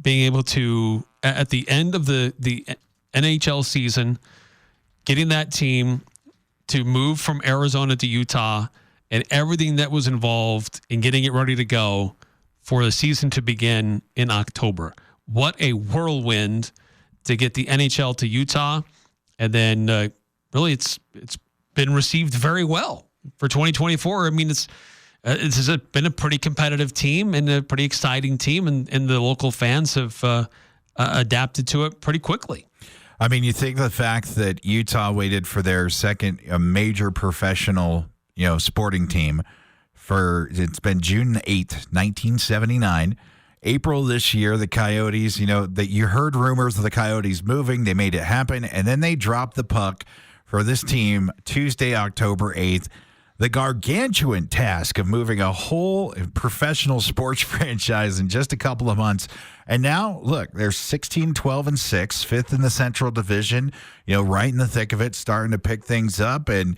being able to, at the end of the NHL season, getting that team to move from Arizona to Utah and everything that was involved in getting it ready to go for the season to begin in October. What a whirlwind to get the NHL to Utah. And then really it's been received very well for 2024. I mean, it's been a pretty competitive team and a pretty exciting team, and the local fans have adapted to it pretty quickly. I mean, you think the fact that Utah waited for their second major professional, sporting team it's been June 8th, 1979. April this year, the Coyotes, that you heard rumors of the Coyotes moving. They made it happen, and then they dropped the puck for this team Tuesday, October 8th. The gargantuan task of moving a whole professional sports franchise in just a couple of months. And now, look, they're 16, 12, and 6, 5th in the Central Division, right in the thick of it, starting to pick things up. And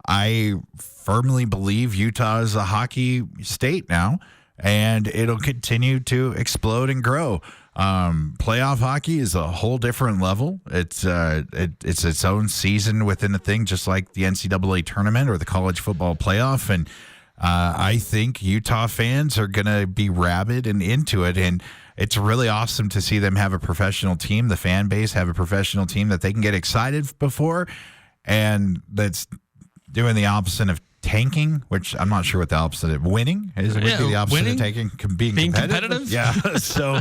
I firmly believe Utah is a hockey state now, and it'll continue to explode and grow. Playoff hockey is a whole different level. It's its own season within a thing, just like the NCAA tournament or the college football playoff. And I think Utah fans are going to be rabid and into it. And it's really awesome to see them have a professional team, the fan base have a professional team that they can get excited before, and that's doing the opposite of tanking, which I'm not sure what the opposite of winning is. Would be the opposite winning? of tanking, being competitive. Yeah. So,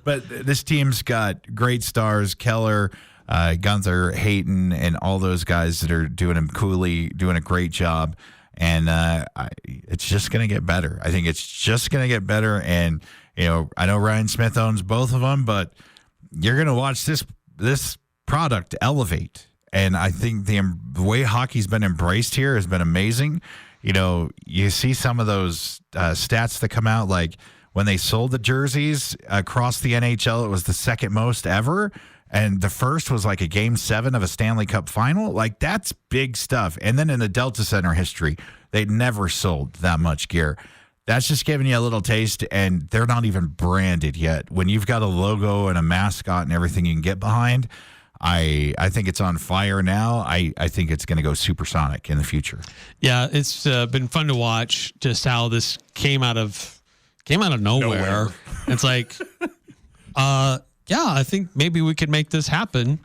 but this team's got great stars: Keller, Gunther, Hayton, and all those guys that are doing a great job. And it's just going to get better. I think it's just going to get better. And I know Ryan Smith owns both of them, but you're going to watch this product elevate. And I think the way hockey's been embraced here has been amazing. you see some of those stats that come out, like when they sold the jerseys across the NHL, it was the second most ever. And the first was like a Game 7 of a Stanley Cup final. Like, that's big stuff. And then in the Delta Center history, they never sold that much gear. That's just giving you a little taste, and they're not even branded yet. When you've got a logo and a mascot and everything you can get behind, I think it's on fire now. I think it's going to go supersonic in the future. Yeah, it's been fun to watch just how this came out of nowhere. It's like, yeah, I think maybe we could make this happen.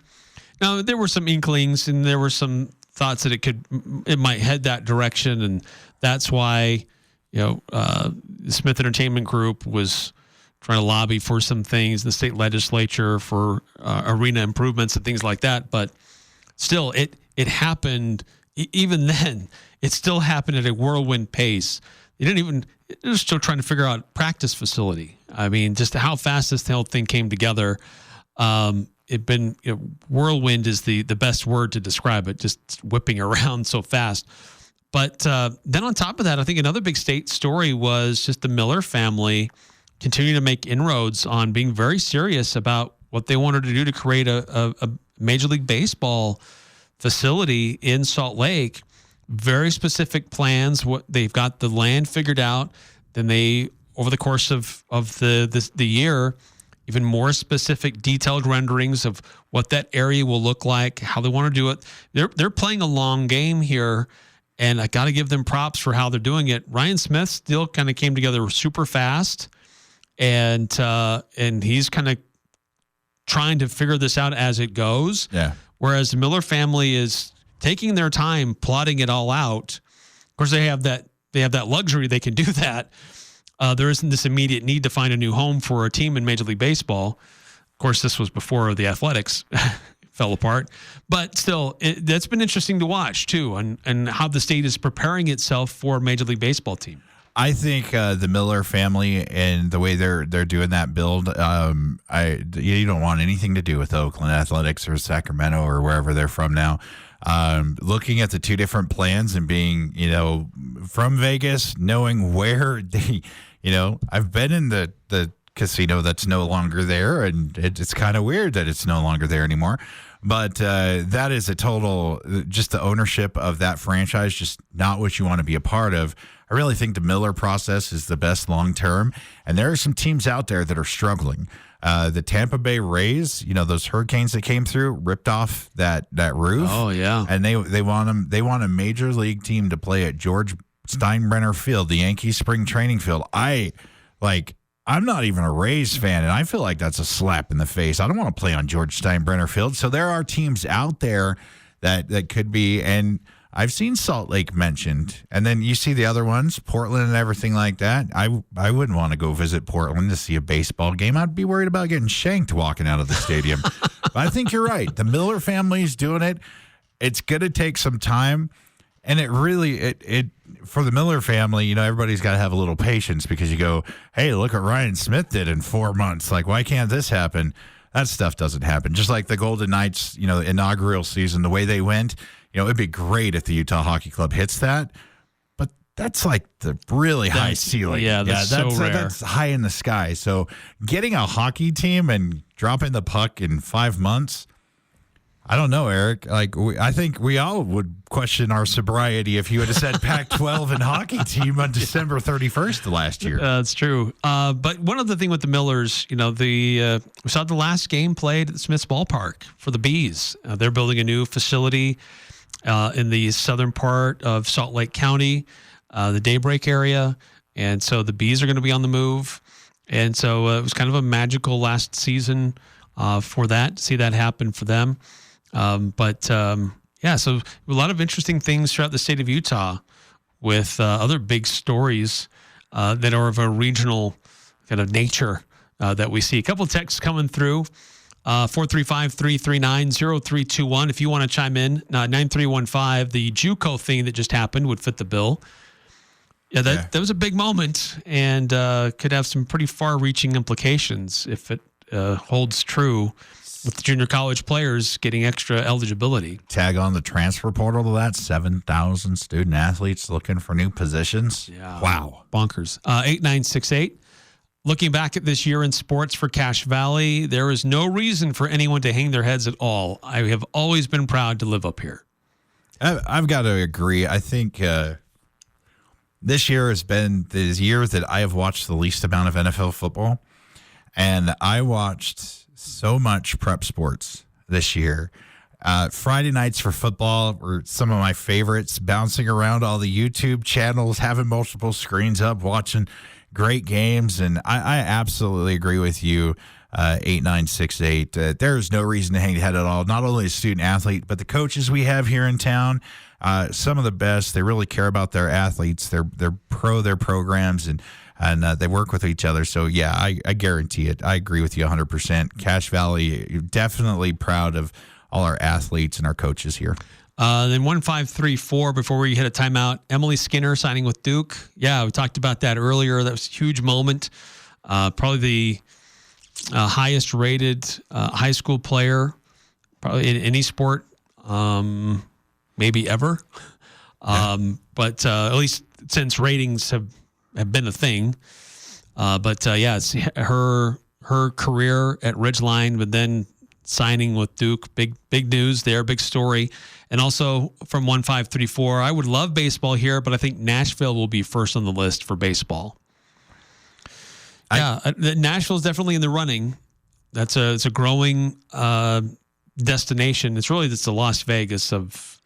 Now, there were some inklings and there were some thoughts that it might head that direction, and that's why the Smith Entertainment Group was trying to lobby for some things in the state legislature for arena improvements and things like that. But still, it happened. Even then, it still happened at a whirlwind pace. They're still trying to figure out practice facility. I mean, just how fast this whole thing came together. Whirlwind is the best word to describe it, just whipping around so fast. But then on top of that, I think another big state story was just the Miller family continuing to make inroads on being very serious about what they wanted to do to create a Major League Baseball facility in Salt Lake. Very specific plans. What they've got the land figured out. Then they, over the course of the year, even more specific, detailed renderings of what that area will look like, how they want to do it. They're playing a long game here, and I got to give them props for how they're doing it. Ryan Smith still kind of came together super fast, and he's kind of trying to figure this out as it goes. Yeah. Whereas the Miller family is taking their time, plotting it all out. Of course, they have that luxury; they can do that. There isn't this immediate need to find a new home for a team in Major League Baseball. Of course, this was before the Athletics fell apart. But still, that's been interesting to watch, too, and how the state is preparing itself for a Major League Baseball team. I think the Miller family and the way they're doing that build, you don't want anything to do with Oakland Athletics or Sacramento or wherever they're from now. Looking at the two different plans and being, from Vegas, knowing where they, I've been in the casino that's no longer there, and it's kind of weird that it's no longer there anymore. But that is a total, just the ownership of that franchise, just not what you want to be a part of. I really think the Miller process is the best long term, and there are some teams out there that are struggling. The Tampa Bay Rays, those hurricanes that came through, ripped off that roof. Oh yeah, and they want them. They want a major league team to play at George Steinbrenner Field, the Yankees spring training field. I'm not even a Rays fan, and I feel like that's a slap in the face. I don't want to play on George Steinbrenner Field. So there are teams out there that could be, and I've seen Salt Lake mentioned, and then you see the other ones, Portland and everything like that. I wouldn't want to go visit Portland to see a baseball game. I'd be worried about getting shanked walking out of the stadium. But I think you're right. The Miller family's doing it. It's going to take some time, and it really for the Miller family, everybody's got to have a little patience, because you go, hey, look what Ryan Smith did in 4 months. Like, why can't this happen? That stuff doesn't happen. Just like the Golden Knights, inaugural season, the way they went. It'd be great if the Utah Hockey Club hits that, but that's like the really high ceiling. Yeah, that's so rare. That's high in the sky. So getting a hockey team and dropping the puck in 5 months, I don't know, Eric. I think we all would question our sobriety if you had said Pac-12 and hockey team on December 31st last year. That's true. But one other thing with the Millers, we saw the last game played at Smith's Ballpark for the Bees. They're building a new facility in the southern part of Salt Lake County, the Daybreak area. And so the Bees are going to be on the move. And so it was kind of a magical last season for that, to see that happen for them. So a lot of interesting things throughout the state of Utah with other big stories that are of a regional kind of nature that we see. A couple of texts coming through. 435-339-0321. If you want to chime in, 9315, the JUCO thing that just happened would fit the bill. Yeah, that was a big moment, and could have some pretty far-reaching implications if it holds true. with the junior college players getting extra eligibility. Tag on the transfer portal to that, 7,000 student athletes looking for new positions. Yeah. Wow. Bonkers. 8968. Looking back at this year in sports for Cache Valley, there is no reason for anyone to hang their heads at all. I have always been proud to live up here. I've got to agree. I think this year has been the year that I have watched the least amount of NFL football. And I watched so much prep sports this year. Friday nights for football were some of my favorites, bouncing around all the YouTube channels, having multiple screens up, watching great games. And I absolutely agree with you, 8968. There's no reason to hang your head at all. Not only a student athlete, but the coaches we have here in town, some of the best. They really care about their athletes. They're pro their programs, and they work with each other. So, yeah, I guarantee it. I agree with you 100%. Cache Valley, definitely proud of all our athletes and our coaches here. Then 1534, before we hit a timeout, Emily Skinner signing with Duke. Yeah, we talked about that earlier. That was a huge moment. Probably the highest rated high school player probably in any sport, maybe ever. But at least since ratings have been a thing. Yeah, it's her career at Ridgeline, but then signing with Duke, big news there, big story. And also from 1534, I would love baseball here, but I think Nashville will be first on the list for baseball. Nashville's definitely in the running. It's a growing destination. It's the Las Vegas of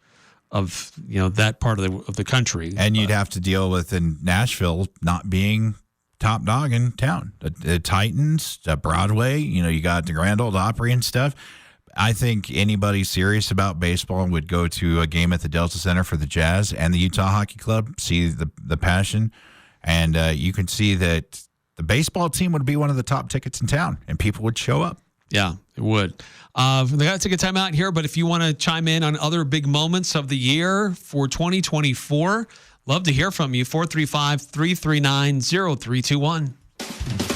that part of the country. And you'd have to deal with in Nashville not being top dog in town. The Titans, Broadway, you got the Grand Ole Opry and stuff. I think anybody serious about baseball would go to a game at the Delta Center for the Jazz and the Utah Hockey Club, see the passion, and you can see that the baseball team would be one of the top tickets in town, and people would show up. Yeah, it would. They got to take a time out here, but if you want to chime in on other big moments of the year for 2024, love to hear from you. 435-339-0321.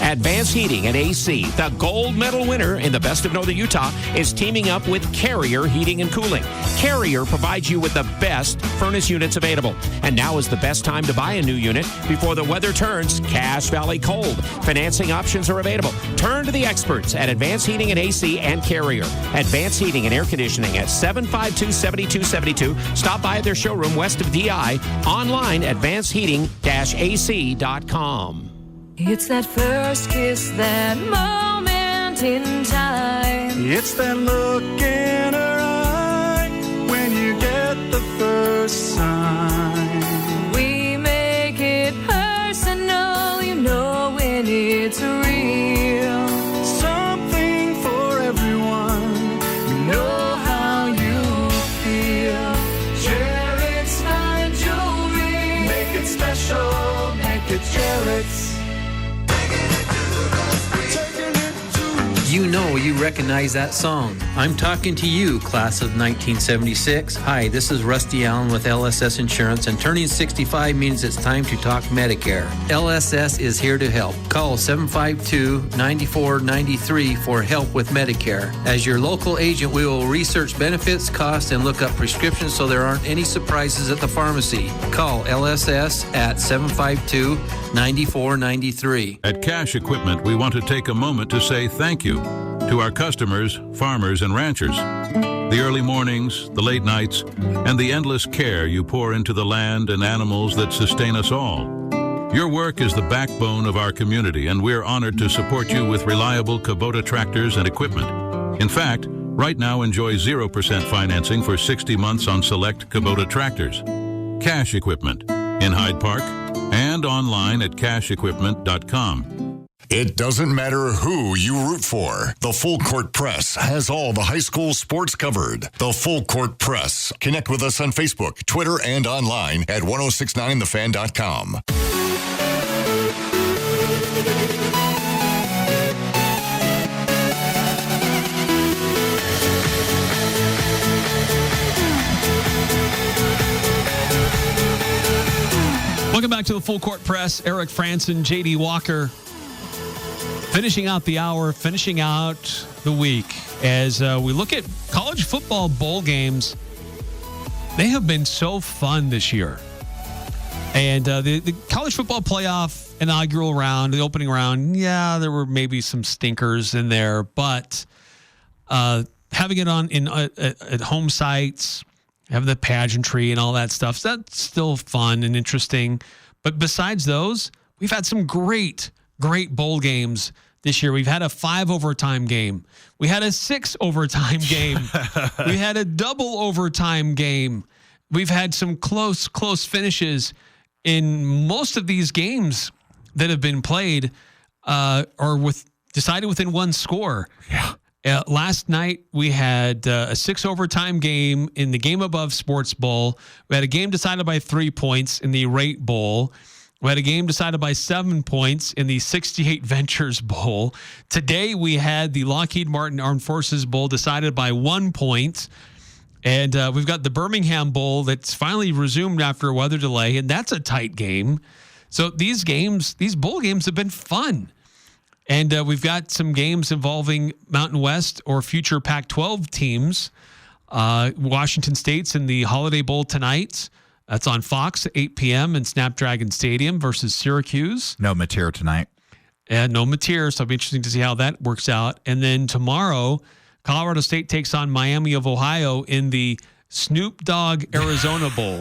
Advanced Heating and AC, the gold medal winner in the Best of Northern Utah, is teaming up with Carrier Heating and Cooling. Carrier provides you with the best furnace units available. And now is the best time to buy a new unit before the weather turns Cache Valley cold. Financing options are available. Turn to the experts at Advanced Heating and AC and Carrier. Advanced Heating and Air Conditioning at 752-7272. Stop by their showroom west of DI. Online, advancedheating-ac.com. It's that first kiss, that moment in time. It's that look in her eye when you get the first sign. We make it personal, when it's real. Something for everyone. We know how you feel. Jarrett's fine jewelry. Make it special. Make it Jarrett's. You recognize that song. I'm talking to you, class of 1976. Hi, this is Rusty Allen with LSS Insurance, and turning 65 means it's time to talk Medicare. LSS is here to help. Call 752-9493 for help with Medicare. As your local agent, we will research benefits, costs, and look up prescriptions so there aren't any surprises at the pharmacy. Call LSS at 752-9493. At Cache Equipment, we want to take a moment to say thank you to our customers, farmers, and ranchers. The early mornings, the late nights, and the endless care you pour into the land and animals that sustain us all. Your work is the backbone of our community, and we're honored to support you with reliable Kubota tractors and equipment. In fact, right now enjoy 0% financing for 60 months on select Kubota tractors. Cache Equipment in Hyde Park and online at cacheequipment.com. It doesn't matter who you root for. The Full Court Press has all the high school sports covered. The Full Court Press. Connect with us on Facebook, Twitter, and online at 1069thefan.com. Welcome back to the Full Court Press. Eric Frandsen, JD Walker. finishing out the hour, finishing out the week, as we look at college football bowl games. They have been so fun this year. And the college football playoff inaugural round, the opening round, yeah, there were maybe some stinkers in there, but having it on at home sites, having the pageantry and all that stuff, that's still fun and interesting. But besides those, we've had some great bowl games this year. We've had a 5 overtime game. We had a 6 overtime game. We had a double overtime game. We've had some close finishes in most of these games that have been played, decided within one score. Yeah. Last night we had a 6 overtime game in the Game Above Sports Bowl. We had a game decided by 3 points in the Rate Bowl. We had a game decided by 7 points in the 68 Ventures Bowl. Today we had the Lockheed Martin Armed Forces Bowl decided by 1 point. And we've got the Birmingham Bowl that's finally resumed after a weather delay, and that's a tight game. So these bowl games have been fun. And we've got some games involving Mountain West or future Pac-12 teams. Washington State's in the Holiday Bowl tonight. That's on Fox at 8 p.m. in Snapdragon Stadium versus Syracuse. No Mateer tonight. And no Mateer, so it'll be interesting to see how that works out. And then tomorrow, Colorado State takes on Miami of Ohio in the Snoop Dogg Arizona Bowl.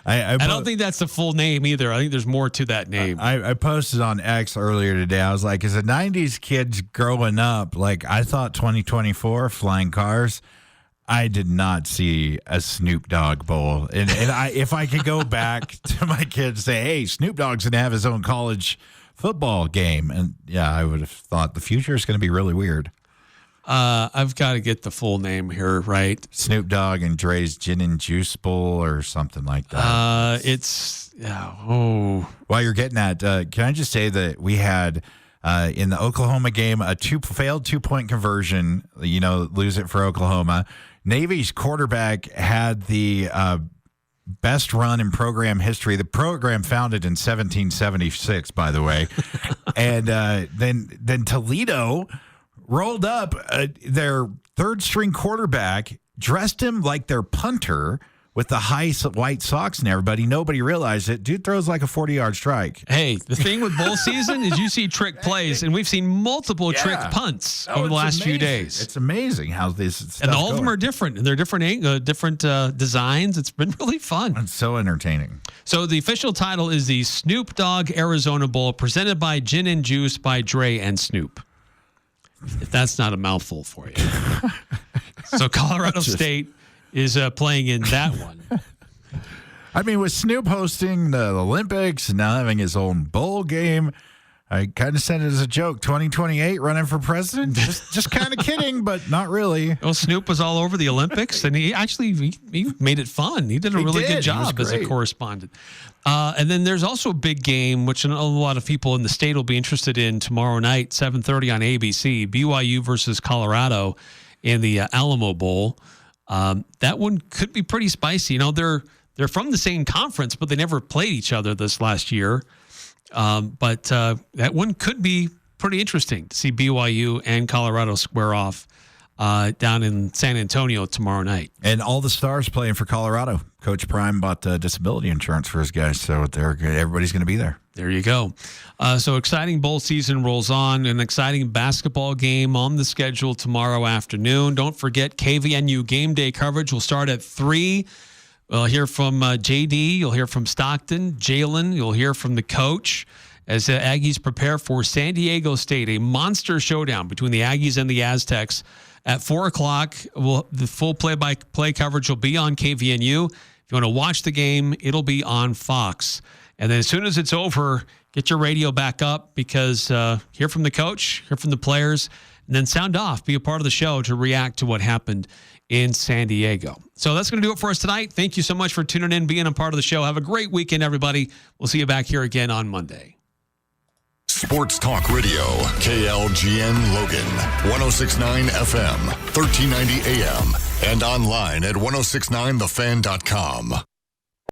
I don't think that's the full name either. I think there's more to that name. I posted on X earlier today. I was like, as a 90s kid growing up, like I thought 2024 flying cars, I did not see a Snoop Dogg Bowl. And if I could go back to my kids and say, hey, Snoop Dogg's going to have his own college football game. And yeah, I would have thought the future is going to be really weird. I've got to get the full name here, right? Snoop Dogg and Dre's Gin and Juice Bowl or something like that. While you're getting that, can I just say that we had in the Oklahoma game a failed 2-point conversion, lose it for Oklahoma. Navy's quarterback had the best run in program history. The program founded in 1776, by the way. And then Toledo rolled up their third-string quarterback, dressed him like their punter with the high white socks and everybody. Nobody realized it. Dude throws like a 40-yard strike. Hey, the thing with bowl season is you see trick plays, and we've seen multiple trick punts over the last few days. It's amazing how this stuff and all of them are different, and they're different designs. It's been really fun. It's so entertaining. So the official title is the Snoop Dogg Arizona Bowl, presented by Gin and Juice by Dre and Snoop. If that's not a mouthful for you. So Colorado State is playing in that one. I mean, with Snoop hosting the Olympics and now having his own bowl game, I kind of said it as a joke. 2028 running for president? Just kind of kidding, but not really. Well, Snoop was all over the Olympics, and he made it fun. He did a really good job as a correspondent. And then there's also a big game, which a lot of people in the state will be interested in tomorrow night, 7:30 on ABC, BYU versus Colorado in the Alamo Bowl. That one could be pretty spicy. They're from the same conference, but they never played each other this last year. But that one could be pretty interesting to see BYU and Colorado square off down in San Antonio tomorrow night. And all the stars playing for Colorado. Coach Prime bought disability insurance for his guys, so everybody's going to be there. There you go. So exciting bowl season rolls on. An exciting basketball game on the schedule tomorrow afternoon. Don't forget, KVNU game day coverage will start at 3. We'll hear from JD. You'll hear from Stockton, Jalen. You'll hear from the coach as the Aggies prepare for San Diego State, a monster showdown between the Aggies and the Aztecs. At 4 o'clock, the full play-by-play coverage will be on KVNU. If you want to watch the game, it'll be on Fox. And then as soon as it's over, get your radio back up because hear from the coach, hear from the players, and then sound off. Be a part of the show to react to what happened in San Diego. So that's going to do it for us tonight. Thank you so much for tuning in, being a part of the show. Have a great weekend, everybody. We'll see you back here again on Monday. Sports Talk Radio, KLGN Logan, 106.9 FM, 1390 AM, and online at 1069thefan.com.